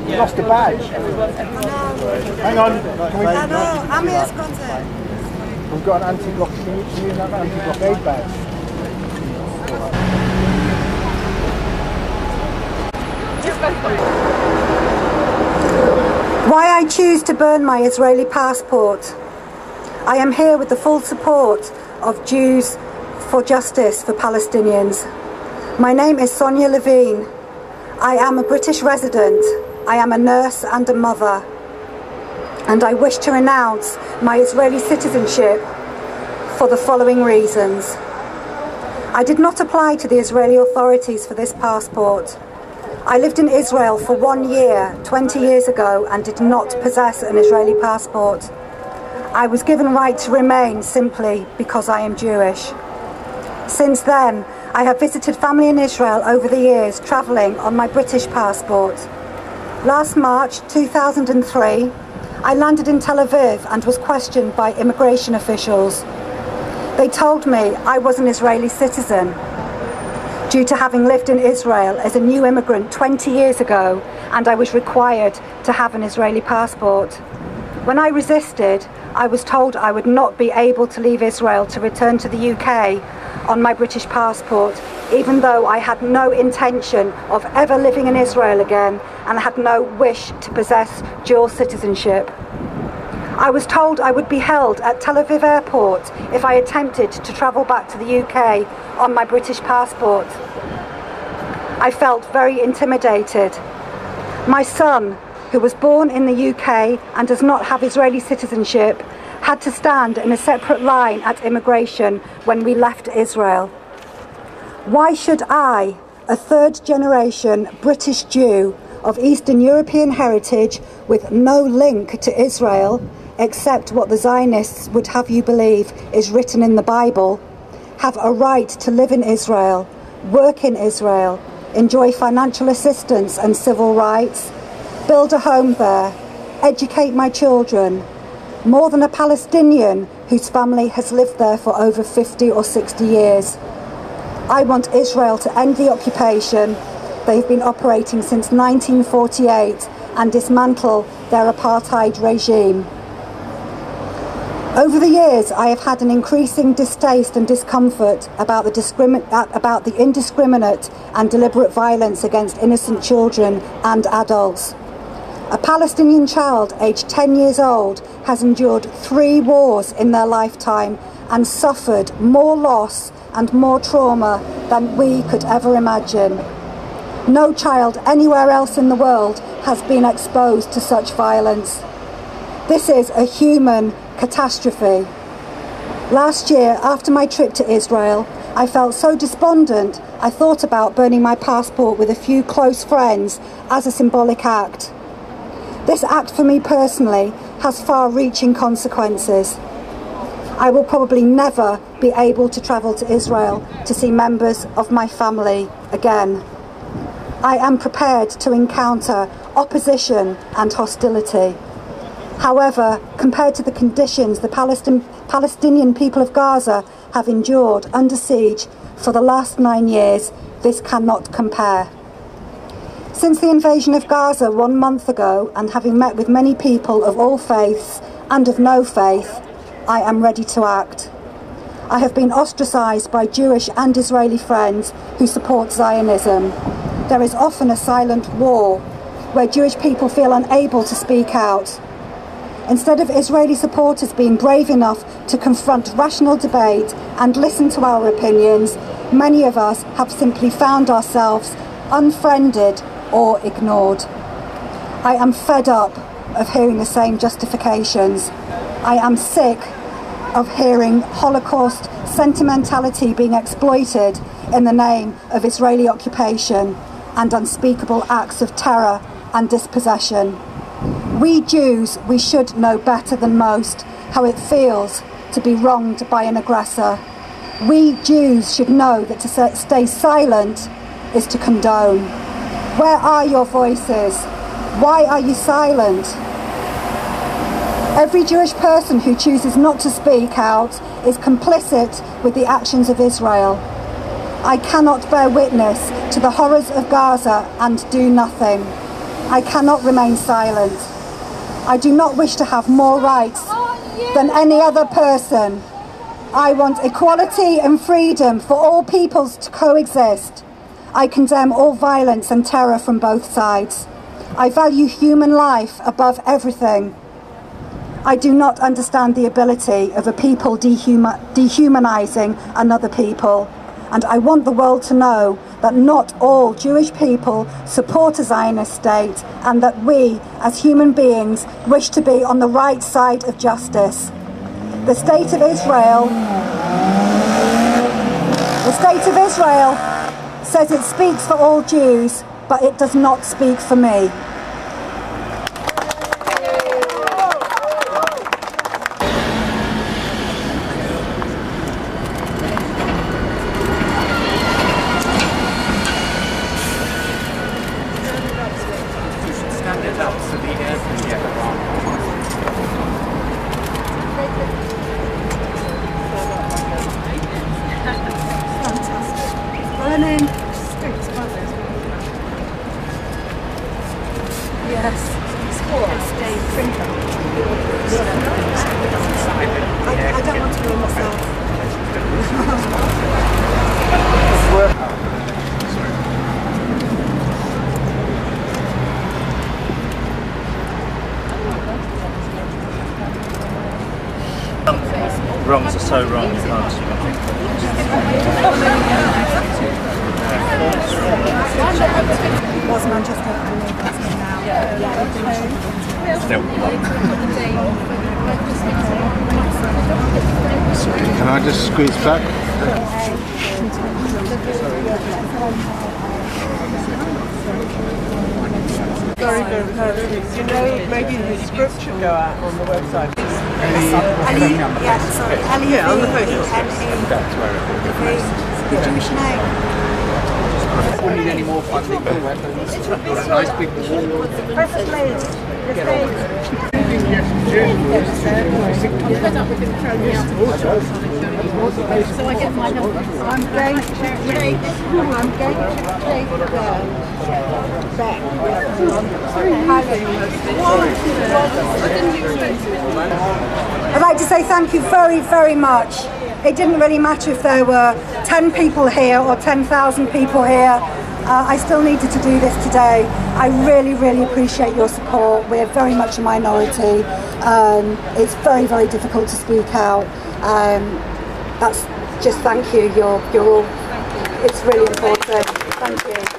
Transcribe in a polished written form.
You lost a badge. Hang on. We've got an anti-blockade. Can you use that anti-blockade badge? Why I choose to burn my Israeli passport. I am here with the full support of Jews for Justice for Palestinians. My name is Sonia Levine. I am a British resident. I am a nurse and a mother. And I wish to renounce my Israeli citizenship for the following reasons. I did not apply to the Israeli authorities for this passport. I lived in Israel for 1 year, 20 years ago, and did not possess an Israeli passport. I was given right to remain simply because I am Jewish. Since then, I have visited family in Israel over the years, travelling on my British passport. Last March 2003, I landed in Tel Aviv and was questioned by immigration officials. They told me I was an Israeli citizen due to having lived in Israel as a new immigrant 20 years ago, and I was required to have an Israeli passport. When I resisted, I was told I would not be able to leave Israel to return to the UK on my British passport, even though I had no intention of ever living in Israel again and had no wish to possess dual citizenship. I was told I would be held at Tel Aviv airport if I attempted to travel back to the UK on my British passport. I felt very intimidated. My son, who was born in the UK and does not have Israeli citizenship, had to stand in a separate line at immigration when we left Israel. Why should I, a third-generation British Jew of Eastern European heritage with no link to Israel, except what the Zionists would have you believe is written in the Bible, have a right to live in Israel, work in Israel, enjoy financial assistance and civil rights, build a home there, educate my children, more than a Palestinian whose family has lived there for over 50 or 60 years. I want Israel to end the occupation. They've been operating since 1948 and dismantle their apartheid regime. Over the years, I have had an increasing distaste and discomfort about the indiscriminate and deliberate violence against innocent children and adults. A Palestinian child aged 10 years old has endured 3 wars in their lifetime and suffered more loss and more trauma than we could ever imagine. No child anywhere else in the world has been exposed to such violence. This is a human catastrophe. Last year, after my trip to Israel, I felt so despondent I thought about burning my passport with a few close friends as a symbolic act. This act for me personally has far-reaching consequences. I will probably never be able to travel to Israel to see members of my family again. I am prepared to encounter opposition and hostility. However, compared to the conditions the Palestinian people of Gaza have endured under siege for the last 9 years, this cannot compare. Since the invasion of Gaza 1 month ago, and having met with many people of all faiths and of no faith, I am ready to act. I have been ostracised by Jewish and Israeli friends who support Zionism. There is often a silent war where Jewish people feel unable to speak out. Instead of Israeli supporters being brave enough to confront rational debate and listen to our opinions, many of us have simply found ourselves unfriended or ignored. I am fed up of hearing the same justifications. I am sick of hearing Holocaust sentimentality being exploited in the name of Israeli occupation and unspeakable acts of terror and dispossession. We Jews, we should know better than most how it feels to be wronged by an aggressor. We Jews should know that to stay silent is to condone. Where are your voices? Why are you silent? Every Jewish person who chooses not to speak out is complicit with the actions of Israel. I cannot bear witness to the horrors of Gaza and do nothing. I cannot remain silent. I do not wish to have more rights than any other person. I want equality and freedom for all peoples to coexist. I condemn all violence and terror from both sides. I value human life above everything. I do not understand the ability of a people dehumanizing another people. And I want the world to know that not all Jewish people support a Zionist state, and that we, as human beings, wish to be on the right side of justice. The State of Israel says it speaks for all Jews, but it does not speak for me. I don't want to film myself. Wrongs are so wrong, you can't. Was Manchester now? Still. Can I just squeeze back? Very good. You know, maybe the script should go out on the website. Yeah, on the Facebook. The Jewish name. We need any more funding for weapons. A nice big wall. So I get my number. I'm going to take back. I'd like to say thank you very, very much. It didn't really matter if there were 10 people here or 10,000 people here. I still needed to do this today. I really, really appreciate your support. We're very much a minority. It's very, very difficult to speak out. That's just thank you. You're all. It's really important. Thank you.